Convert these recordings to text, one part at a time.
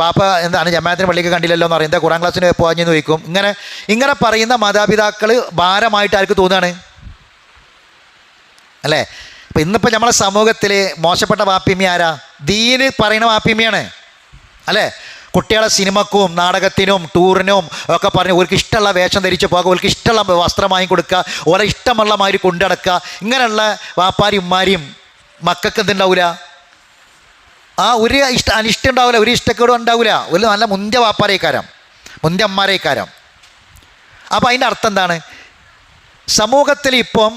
വാപ്പ എന്താണ് ജമാഅത്തിന് പള്ളിക്ക് കണ്ടില്ലല്ലോ എന്ന് പറയും, എന്താ ഖുറാൻ ക്ലാസ്സിന് പോകാഞ്ഞെന്ന് ചോദിക്കും. ഇങ്ങനെ പറയുന്ന മാതാപിതാക്കൾ ഭാരമായിട്ട് ആർക്ക് തോന്നുകയാണ് അല്ലേ? അപ്പം ഇന്നിപ്പോൾ നമ്മളെ സമൂഹത്തിൽ മോശപ്പെട്ട വാപ്പിമ്മ ആരാ? ദീന് പറയുന്ന വാപ്പിമ്മയാണ് അല്ലേ? കുട്ടികളെ സിനിമക്കും നാടകത്തിനും ടൂറിനും ഒക്കെ പറഞ്ഞ് ഓർക്ക് ഇഷ്ടമുള്ള വേഷം ധരിച്ച് പോകുക, ഓർക്ക് ഇഷ്ടമുള്ള വസ്ത്രം വാങ്ങി കൊടുക്കുക, ഓരോ ഇഷ്ടമുള്ള മാതിരി കൊണ്ടു നടക്കുക. ഇങ്ങനെയുള്ള വാപ്പാരും ഉമ്മാരിയും മക്കൾക്ക് എന്തുണ്ടാവില്ല? ഒരു അനിഷ്ടം ഉണ്ടാവില്ല, ഒരു ഇഷ്ടക്കേടും ഉണ്ടാവില്ല. ഒരു നല്ല മുന്തിയ വാപ്പാരേക്കാരം, മുന്തിയ അമ്മാരേക്കാരം. അപ്പം അതിൻ്റെ അർത്ഥം എന്താണ്? സമൂഹത്തിൽ ഇപ്പം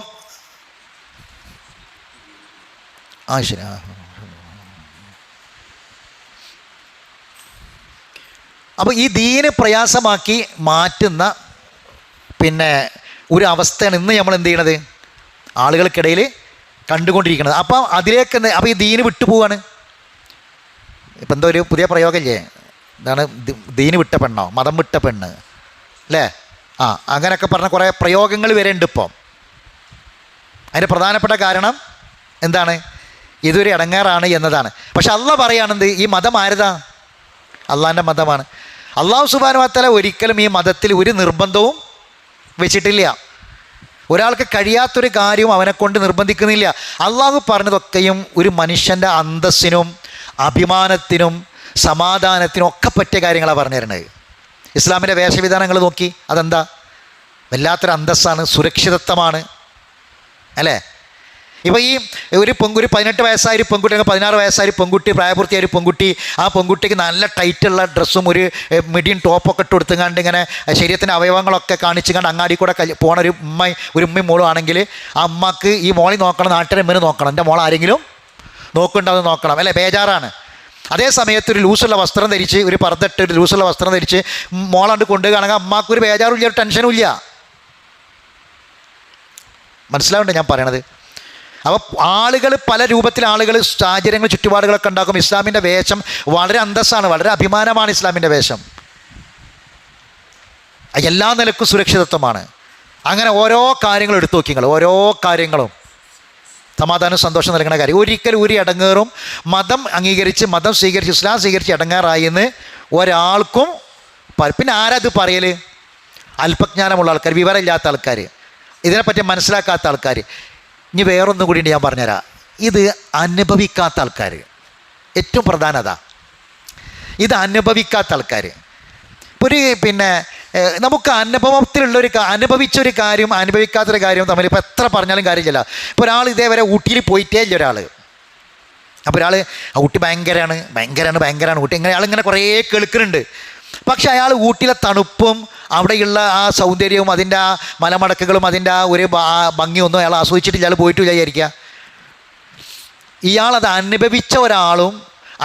ശരി അപ്പോൾ ഈ ദീന് പ്രയാസമാക്കി മാറ്റുന്ന ഒരു അവസ്ഥയാണ് ഇന്ന് നമ്മൾ എന്ത് ചെയ്യണത്, ആളുകൾക്കിടയിൽ കണ്ടുകൊണ്ടിരിക്കുന്നത്. അപ്പം അതിലേക്ക് അപ്പോൾ ഈ ദീന് വിട്ടുപോവാണ്. ഇപ്പം എന്തോ ഒരു പുതിയ പ്രയോഗമില്ലേ, എന്താണ് ദീന് വിട്ട പെണ്ണോ, മതം വിട്ട പെണ്ണ് അല്ലേ? അങ്ങനെയൊക്കെ പറഞ്ഞ കുറേ പ്രയോഗങ്ങൾ വരെ ഉണ്ട് ഇപ്പം. അതിൻ്റെ പ്രധാനപ്പെട്ട കാരണം എന്താണ്? ഇതൊരു ഇടങ്ങേറാണ് എന്നതാണ്. പക്ഷെ അള്ളാഹ് പറയുകയാണെന്ത്, ഈ മതം ആരതാ? അള്ളാഹിൻ്റെ മതമാണ്. അള്ളാഹു സുബ്ഹാനഹു വ തആല ഒരിക്കലും ഈ മതത്തിൽ ഒരു നിർബന്ധവും വെച്ചിട്ടില്ല. ഒരാൾക്ക് കഴിയാത്തൊരു കാര്യവും അവനെക്കൊണ്ട് നിർബന്ധിക്കുന്നില്ല. അള്ളാഹു പറഞ്ഞതൊക്കെയും ഒരു മനുഷ്യൻ്റെ അന്തസ്സിനും അഭിമാനത്തിനും സമാധാനത്തിനും ഒക്കെ പറ്റിയ കാര്യങ്ങളാണ് പറഞ്ഞു തരുന്നത്. ഇസ്ലാമിൻ്റെ വേഷവിധാനങ്ങൾ നോക്കി, അതെന്താ? വല്ലാത്തൊരു അന്തസ്സാണ്, സുരക്ഷിതത്വമാണ് അല്ലേ? ഇപ്പോൾ ഈ ഒരു 18 വയസ്സായ ഒരു പെൺകുട്ടി, 16 വയസ്സായ ഒരു പെൺകുട്ടി, പ്രായപൂർത്തിയായ ഒരു പെൺകുട്ടി, ആ പെൺകുട്ടിക്ക് നല്ല ടൈറ്റുള്ള ഡ്രസ്സും ഒരു മിഡിയും ടോപ്പൊക്കെ ഇട്ട് കൊടുത്തുകൊണ്ട് ഇങ്ങനെ ശരീരത്തിൻ്റെ അവയവങ്ങളൊക്കെ കാണിച്ചുകൊണ്ട് അങ്ങാടി കൂടെ പോണ ഒരു ഉമ്മയും മോളും ആണെങ്കിൽ ആ അമ്മക്ക് ഈ മോളി നോക്കണം, നാട്ടിലെ ഇമ്മന് നോക്കണം, എൻ്റെ മോൾ ആരെങ്കിലും നോക്കുന്നുണ്ടോ എന്ന് നോക്കണം അല്ലേ? ബേജാറാണ്. അതേ സമയത്ത് ഒരു ലൂസുള്ള വസ്ത്രം ധരിച്ച്, ഒരു പർദ്ദട്ട് ഒരു ലൂസുള്ള വസ്ത്രം ധരിച്ച് മോളാണ്ട് കൊണ്ടുപോവുകയാണെങ്കിൽ അമ്മക്കൊരു ബേജാറും ഇല്ല, ഒരു ടെൻഷനും ഇല്ല. മനസ്സിലാവുന്നുണ്ട് ഞാൻ പറയണത്? അപ്പോൾ ആളുകൾ പല രൂപത്തിൽ, ആളുകൾ സാഹചര്യങ്ങൾ ചുറ്റുപാടുകളൊക്കെ ഉണ്ടാക്കും. ഇസ്ലാമിൻ്റെ വേഷം വളരെ അന്തസ്സാണ്, വളരെ അഭിമാനമാണ് ഇസ്ലാമിൻ്റെ വേഷം. എല്ലാ നിലക്കും സുരക്ഷിതത്വമാണ്. അങ്ങനെ ഓരോ കാര്യങ്ങളും എടുത്തു നോക്കി നിങ്ങൾ, ഓരോ കാര്യങ്ങളും സമാധാനം സന്തോഷം നൽകുന്ന കാര്യം. ഒരിക്കലും ഒരു ഇടങ്ങേറും മതം അംഗീകരിച്ച്, മതം സ്വീകരിച്ച്, ഇസ്ലാം സ്വീകരിച്ച് ഇടങ്ങേറായി എന്ന് ഒരാൾക്കും. പിന്നെ ആരത് പറയൽ? അല്പജ്ഞാനമുള്ള ആൾക്കാർ, വിവരമില്ലാത്ത ആൾക്കാർ, ഇതിനെപ്പറ്റി മനസ്സിലാക്കാത്ത ആൾക്കാർ. ഇനി വേറൊന്നും കൂടി ഞാൻ പറഞ്ഞുതരാം. ഇത് അനുഭവിക്കാത്ത ആൾക്കാർ, ഏറ്റവും പ്രധാനം അതാ. ഇത് അനുഭവിക്കാത്ത ആൾക്കാർ. ഒരു നമുക്ക് അനുഭവത്തിലുള്ളൊരു അനുഭവിച്ചൊരു കാര്യം അനുഭവിക്കാത്തൊരു കാര്യവും തമ്മിൽ ഇപ്പോൾ എത്ര പറഞ്ഞാലും കാര്യമില്ല. ഇപ്പോൾ ഒരാൾ ഇതേവരെ ഊട്ടിയിൽ പോയിട്ടേ ഇല്ല ഒരാൾ. അപ്പോൾ ഒരാൾ ഊട്ടി ഭയങ്കരമാണ് ഊട്ടി, ഇങ്ങനെ അയാളിങ്ങനെ കുറേ കേൾക്കുന്നുണ്ട്. പക്ഷെ അയാൾ ഊട്ടിയിലെ തണുപ്പും അവിടെയുള്ള ആ സൗന്ദര്യവും അതിൻ്റെ ആ മലമടക്കുകളും അതിൻ്റെ ആ ഒരു ഭംഗിയൊന്നും അയാൾ ആസ്വദിച്ചിട്ടില്ല, അയാൾ പോയിട്ട് വിചാരിക്കുക. ഇയാളത് അനുഭവിച്ച ഒരാളും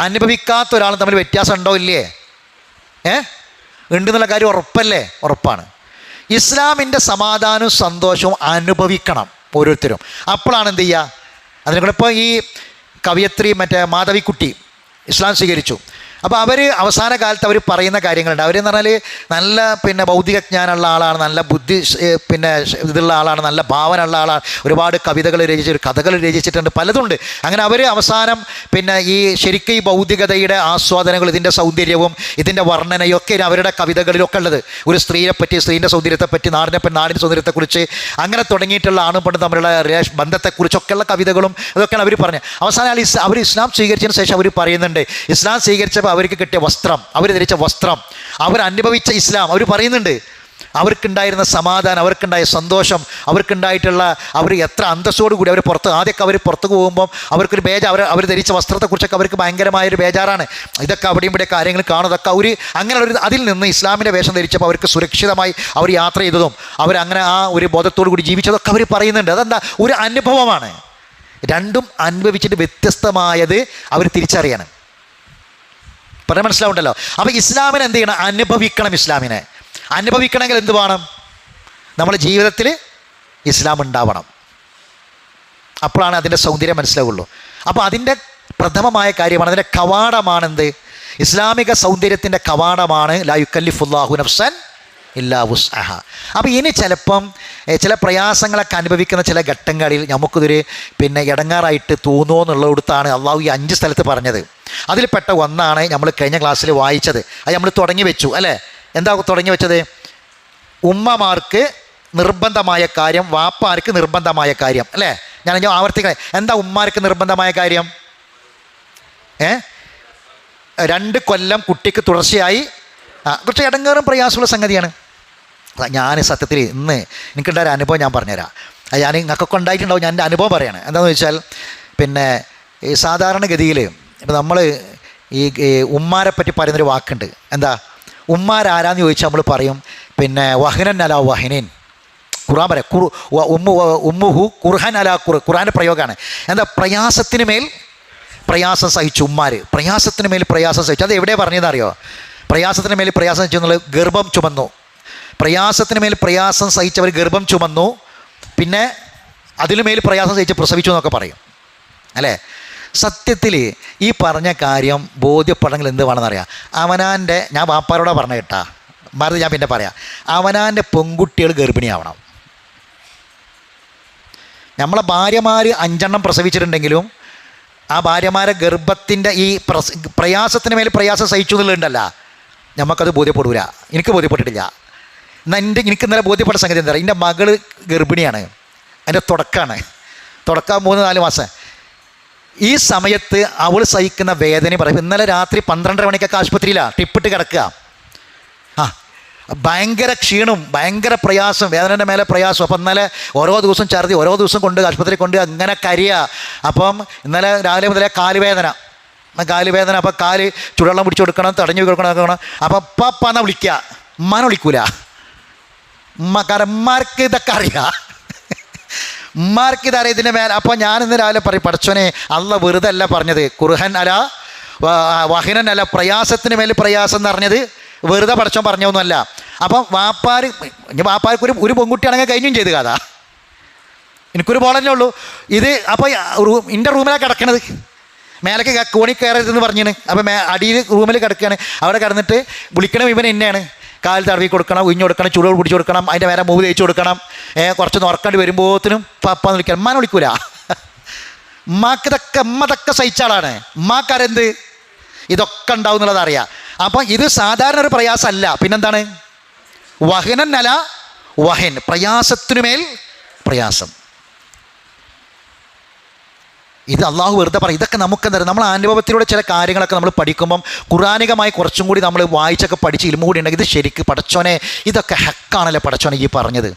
അനുഭവിക്കാത്ത ഒരാളും തമ്മിൽ വ്യത്യാസം ഉണ്ടോ ഇല്ലേ? ഉണ്ടെന്നുള്ള കാര്യം ഉറപ്പല്ലേ? ഉറപ്പാണ്. ഇസ്ലാമിൻ്റെ സമാധാനവും സന്തോഷവും അനുഭവിക്കണം ഓരോരുത്തരും. അപ്പോഴാണ് എന്ത് ചെയ്യുക? അതിനെ കൂടെ ഇപ്പോൾ ഈ കവയത്രി മാധവിക്കുട്ടി ഇസ്ലാം സ്വീകരിച്ചു. അപ്പോൾ അവർ അവസാന കാലത്ത് അവർ പറയുന്ന കാര്യങ്ങളുണ്ട്. അവരെന്ന് പറഞ്ഞാൽ നല്ല ഭൗതിക ജ്ഞാനമുള്ള ആളാണ്, നല്ല ബുദ്ധി ഇതുള്ള ആളാണ്, നല്ല ഭാവന ഉള്ള ആളാണ്. ഒരുപാട് കവിതകൾ രചിച്ചിട്ട്, കഥകൾ രചിച്ചിട്ടുണ്ട്, പലതുണ്ട്. അങ്ങനെ അവർ അവസാനം ഈ ശരിക്കും ഈ ഭൗതികതയുടെ ആസ്വാദനങ്ങൾ, ഇതിൻ്റെ സൗന്ദര്യവും ഇതിൻ്റെ വർണ്ണനയും ഒക്കെ അവരുടെ കവിതകളിലൊക്കെ ഉള്ളത്. ഒരു സ്ത്രീയെപ്പറ്റി, സ്ത്രീൻ്റെ സൗന്ദര്യത്തെപ്പറ്റി, നാടിൻ്റെ സൗന്ദര്യത്തെക്കുറിച്ച്, അങ്ങനെ തുടങ്ങിയിട്ടുള്ള ആണും പെണ്ണും തമ്മിലുള്ള ബന്ധത്തെക്കുറിച്ചൊക്കെയുള്ള കവിതകളും അതൊക്കെയാണ് അവർ പറഞ്ഞത്. അവസാനം അവർ ഇസ്ലാം സ്വീകരിച്ചതിന് ശേഷം അവർ പറയുന്നുണ്ട്, ഇസ്ലാം സ്വീകരിച്ചപ്പോൾ അവർക്ക് കിട്ടിയ വസ്ത്രം, അവർ ധരിച്ച വസ്ത്രം, അവർ അനുഭവിച്ച ഇസ്ലാം, അവർ പറയുന്നുണ്ട് അവർക്കുണ്ടായിരുന്ന സമാധാനം, അവർക്കുണ്ടായ സന്തോഷം, അവർക്കുണ്ടായിട്ടുള്ള അവർ എത്ര അന്തസ്സോടുകൂടി അവർ ആദ്യമൊക്കെ അവർ പുറത്ത് പോകുമ്പം അവർക്കൊരു അവർ ധരിച്ച വസ്ത്രത്തെക്കുറിച്ചൊക്കെ അവർക്ക് ഭയങ്കരമായൊരു ബേജാറാണ്. ഇതൊക്കെ അവിടെയും ഇവിടെ കാര്യങ്ങൾ കാണുന്നതൊക്കെ അങ്ങനെയുള്ളൊരു അതിൽ നിന്ന് ഇസ്ലാമിൻ്റെ വേഷം ധരിച്ചപ്പോൾ അവർക്ക് സുരക്ഷിതമായി അവർ യാത്ര ചെയ്തതും അവരങ്ങനെ ആ ഒരു ബോധത്തോടു കൂടി ജീവിച്ചതൊക്കെ അവർ പറയുന്നുണ്ട്. അതെന്താ? ഒരു അനുഭവമാണ്. രണ്ടും അനുഭവിച്ചിട്ട് വ്യത്യസ്തമായത് അവർ തിരിച്ചറിയണം. പറഞ്ഞാൽ മനസ്സിലാവുണ്ടല്ലോ. അപ്പോൾ ഇസ്ലാമിനെ എന്ത് ചെയ്യണം? അനുഭവിക്കണം. ഇസ്ലാമിനെ അനുഭവിക്കണമെങ്കിൽ എന്ത് വേണം? നമ്മുടെ ജീവിതത്തിൽ ഇസ്ലാം ഉണ്ടാവണം. അപ്പോഴാണ് അതിൻ്റെ സൗന്ദര്യം മനസ്സിലാവുള്ളൂ. അപ്പോൾ അതിൻ്റെ പ്രഥമമായ കാര്യമാണ്, അതിൻ്റെ കവാടമാണെന്ത്? ഇസ്ലാമിക സൗന്ദര്യത്തിൻ്റെ കവാടമാണ് ലാ യുക്കല്ലിഫുല്ലാഹു നഫ്സൻ ഇല്ലാ വുസ്അഹ. അപ്പോൾ ഇനി ചിലപ്പം ചില പ്രയാസങ്ങളൊക്കെ അനുഭവിക്കുന്ന ചില ഘട്ടങ്ങളിൽ നമുക്കിതൊരു ഇടങ്ങാറായിട്ട് തോന്നുമോ എന്നുള്ളിടത്താണ് അള്ളാഹു ഈ 5 സ്ഥലത്ത് പറഞ്ഞത്. അതിൽപ്പെട്ട ഒന്നാണ് നമ്മൾ കഴിഞ്ഞ ക്ലാസ്സിൽ വായിച്ചത്. അത് നമ്മൾ തുടങ്ങി വെച്ചു അല്ലേ? എന്താ തുടങ്ങി വെച്ചത്? ഉമ്മമാർക്ക് നിർബന്ധമായ കാര്യം, വാപ്പാർക്ക് നിർബന്ധമായ കാര്യം അല്ലേ? ഞാൻ ആവർത്തിക്കണേ. എന്താ ഉമ്മാർക്ക് നിർബന്ധമായ കാര്യം? 2 കൊല്ലം കുട്ടിക്ക് തുടർച്ചയായി കുറച്ച് ഇടങ്ങേറും പ്രയാസമുള്ള സംഗതിയാണ്. ഞാൻ സത്യത്തിൽ ഇന്ന് എനിക്കുണ്ടായ ഒരു അനുഭവം ഞാൻ പറഞ്ഞുതരാം. ഞാൻ നിങ്ങൾക്കൊക്കെ ഉണ്ടായിട്ടുണ്ടാവും. ഞാൻ എൻ്റെ അനുഭവം പറയാണ്. എന്താണെന്ന് വെച്ചാൽ ഈ സാധാരണഗതിയിൽ ഇപ്പം നമ്മൾ ഈ ഉമ്മാരെ പറ്റി പറയുന്നൊരു വാക്കുണ്ട്. എന്താ ഉമ്മാരാരാന്ന് ചോദിച്ചാൽ നമ്മൾ പറയും വഹനൻ അല വഹനീൻ. ഖുർആൻ പറയാം ഉമ്മുഹു ഖുർഹാൻ അല ഖുർആൻ്റെ പ്രയോഗമാണ്. എന്താ പ്രയാസത്തിന് മേൽ പ്രയാസം സഹിച്ചു ഉമ്മാർ. പ്രയാസത്തിന് മേൽ പ്രയാസം സഹിച്ചു. അത് എവിടെ പറഞ്ഞതെന്നറിയോ? പ്രയാസത്തിന് മേൽ പ്രയാസം സഹിച്ചു എന്നുള്ളത് ഗർഭം ചുമന്നു. പ്രയാസത്തിന് മേൽ പ്രയാസം സഹിച്ചവർ ഗർഭം ചുമന്നു, പിന്നെ അതിനുമേൽ പ്രയാസം സഹിച്ച് പ്രസവിച്ചു എന്നൊക്കെ പറയും അല്ലേ? സത്യത്തിൽ ഈ പറഞ്ഞ കാര്യം ബോധ്യപ്പെടണമെങ്കിൽ എന്ത് വേണമെന്നറിയാം. അവനാൻ്റെ, ഞാൻ വാപ്പാരോടെ പറഞ്ഞ കേട്ടാ, മറുപടി ഞാൻ പിന്നെ പറയാം, അവനാൻ്റെ പെൺകുട്ടികൾ ഗർഭിണിയാവണം. നമ്മളെ ഭാര്യമാർ 5 എണ്ണം പ്രസവിച്ചിട്ടുണ്ടെങ്കിലും ആ ഭാര്യമാരെ ഗർഭത്തിൻ്റെ ഈ പ്രയാസത്തിന് മേൽ പ്രയാസം സഹിച്ചു എന്നുള്ളതുണ്ടല്ല, നമുക്കത് ബോധ്യപ്പെടില്ല. എനിക്ക് ബോധ്യപ്പെട്ടിട്ടില്ല. എന്നാൽ എനിക്ക് ഇന്നലെ ബോധ്യപ്പെട്ട സംഗതി എന്താ പറയുക? എൻ്റെ മകള് ഗർഭിണിയാണ്. അതിൻ്റെ തുടക്കമാണ് 3-4 മാസം. ഈ സമയത്ത് അവൾ സഹിക്കുന്ന വേദന പറയും. ഇന്നലെ രാത്രി 12:30 മണിക്കൊക്കെ ആശുപത്രിയിലാണ് ടിപ്പിട്ട് കിടക്കുക. ഭയങ്കര ക്ഷീണം, ഭയങ്കര പ്രയാസം, വേദനയുടെ മേലെ പ്രയാസം. അപ്പം ഇന്നലെ ഓരോ ദിവസം ഛർദി, ഓരോ ദിവസം കൊണ്ട് ആശുപത്രി കൊണ്ട് അങ്ങനെ കരിയുക. അപ്പം ഇന്നലെ രാവിലെ മുതലേ കാലുവേദന. അപ്പം കാല് ചുടുവെള്ളം പിടിച്ചു കൊടുക്കണം, തടഞ്ഞു കൊടുക്കണം. അപ്പം പപ്പാന്നാ വിളിക്കുക, ഉമ്മാനെ വിളിക്കൂല. കാരണം ഉമ്മാർക്ക് ഇതൊക്കെ അറിയാം, ഉമ്മാർക്ക് ഇതറിയാം ഇതിൻ്റെ മേലെ. അപ്പോൾ ഞാൻ ഇന്ന് രാവിലെ പറയും, പഠിച്ചോനെ അല്ല വെറുതെ അല്ല പറഞ്ഞത്, ഖുർആൻ അല വഹനൻ അല്ല, പ്രയാസത്തിന് മേൽ പ്രയാസം എന്ന് പറഞ്ഞത് വെറുതെ പഠിച്ചോൻ പറഞ്ഞൊന്നുമല്ല. അപ്പം വാപ്പാർക്ക് ഒരു പെൺകുട്ടിയാണെങ്കിൽ കഴിഞ്ഞും ചെയ്ത് കഥ. എനിക്കൊരു ബോളല്ലേ ഉള്ളൂ ഇത്. അപ്പോൾ എൻ്റെ റൂമിലാണ് കിടക്കണത്. മേലേക്ക് കോണി കയറരുതെന്ന് പറഞ്ഞാണ്. അപ്പം അടിയിൽ റൂമിൽ കിടക്കുകയാണ്. അവിടെ കിടന്നിട്ട് വിളിക്കണം ഇവൻ എന്നെയാണ്. കാൽ തടവി കൊടുക്കണം, ഉഞ്ഞു കൊടുക്കണം, ചുടുകൾ പിടിച്ച് കൊടുക്കണം, അതിൻ്റെ മേലെ മൂവ് തേച്ച് കൊടുക്കണം. കുറച്ച് ഉറക്കേണ്ടി വരുമ്പോഴത്തിനും പപ്പാന്ന് വിളിക്കണം. ഉമ്മാനെ വിളിക്കൂല. ഉമ്മതൊക്കെ സഹിച്ചാളാണ്. ഉമ്മാക്കാരെന്ത് ഇതൊക്കെ ഉണ്ടാവും എന്നുള്ളത് അറിയാം. അപ്പം ഇത് സാധാരണ ഒരു പ്രയാസമല്ല. പിന്നെന്താണ്? വഹനൻ അല വഹൻ, പ്രയാസത്തിനുമേൽ പ്രയാസം. ഇത് അള്ളാഹു വെറുതെ പറയും. ഇതൊക്കെ നമുക്കെന്താ, നമ്മൾ അനുഭവത്തിലൂടെ ചില കാര്യങ്ങളൊക്കെ നമ്മൾ പഠിക്കുമ്പം ഖുർആനികമായി കുറച്ചും കൂടി നമ്മൾ വായിച്ചൊക്കെ പഠിച്ച് ഇൽമ കൂടി ഉണ്ടെങ്കിൽ ഇത് ശരിക്ക് പടച്ചോനെ ഇതൊക്കെ ഹക്കാണല്ലേ പടച്ചോനെ ഈ പറഞ്ഞത്,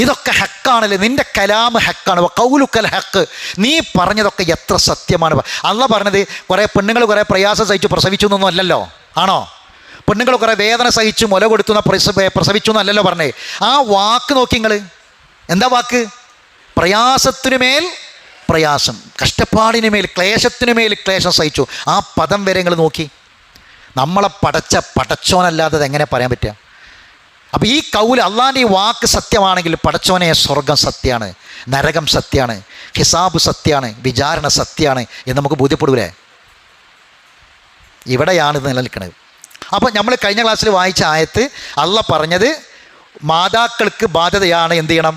ഇതൊക്കെ ഹക്കാണല്ലേ, നിൻ്റെ കലാമ് ഹക്കാണ്, കൗലുക്കൽ ഹക്ക്, നീ പറഞ്ഞതൊക്കെ എത്ര സത്യമാണ്. അള്ളാഹ് പറഞ്ഞത് കുറേ പെണ്ണുങ്ങൾ കുറേ പ്രയാസം സഹിച്ച് പ്രസവിച്ചു എന്നൊന്നും അല്ലല്ലോ, ആണോ? പെണ്ണുങ്ങൾ കുറേ വേദന സഹിച്ച് മുല കൊടുത്തുന്ന പ്രസവിച്ചു എന്നല്ലല്ലോ പറഞ്ഞേ. ആ വാക്ക് നോക്കി നിങ്ങൾ, എന്താ വാക്ക്? പ്രയാസത്തിനുമേൽ പ്രയാസം, കഷ്ടപ്പാടിന് മേൽ, ക്ലേശത്തിനു മേൽ ക്ലേശം സഹിച്ചു. ആ പദം വരെ നിങ്ങൾ നോക്കി. നമ്മളെ പടച്ചോനല്ലാതെ എങ്ങനെ പറയാൻ പറ്റുക? അപ്പോൾ ഈ കൗല് അള്ളാൻ്റെ ഈ വാക്ക് സത്യമാണെങ്കിൽ പടച്ചോനെ സ്വർഗം സത്യമാണ്, നരകം സത്യമാണ്, ഹിസാബ് സത്യമാണ്, വിചാരണ സത്യമാണ് എന്ന് നമുക്ക് ബോധ്യപ്പെടൂലേ? ഇവിടെയാണ് ഇത് നിലനിൽക്കുന്നത്. അപ്പോൾ നമ്മൾ കഴിഞ്ഞ ക്ലാസ്സിൽ വായിച്ച ആയത്ത് അള്ളാഹ് പറഞ്ഞത് മാതാക്കൾക്ക് ബാധ്യതയാണ് എന്ത് ചെയ്യണം?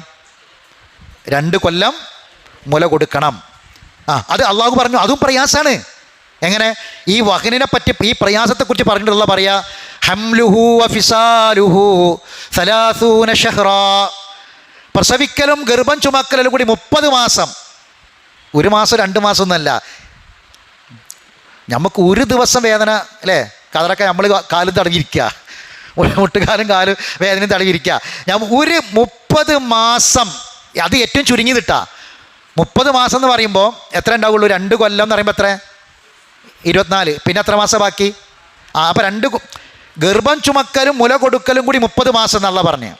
2 കൊല്ലം മുല കൊടുക്കണം. അത് അള്ളാഹു പറഞ്ഞു. അതും പ്രയാസമാണ്. എങ്ങനെ? ഈ വഹനിനെ പറ്റി, ഈ പ്രയാസത്തെക്കുറിച്ച് പറഞ്ഞിട്ടുള്ള പറയാ ഹംലുഹു വഫിസാലുഹു 30 ഷഹ്റാ, പ്രസവിക്കലും ഗർഭം ചുമക്കലും കൂടി 30 മാസം. 1 മാസം 2 മാസം ഒന്നല്ല. നമുക്ക് ഒരു ദിവസം വേദന അല്ലേ, കതറൊക്കെ നമ്മൾ കാലും തടങ്ങിയിരിക്കുക, മുട്ടുകാലും കാലും വേദനയും തടങ്ങിയിരിക്കുക. ഞാൻ 30 മാസം, അത് ഏറ്റവും ചുരുങ്ങിയതിട്ടാ. 30 മാസം എന്ന് പറയുമ്പോൾ എത്ര ഉണ്ടാവുള്ളൂ? 2 കൊല്ലം എന്ന് പറയുമ്പോൾ എത്ര? 24. പിന്നെ എത്ര മാസം ബാക്കി? അപ്പോൾ 2 ഗർഭം ചുമക്കലും മുല കൊടുക്കലും കൂടി 30 മാസം എന്നുള്ള പറഞ്ഞു.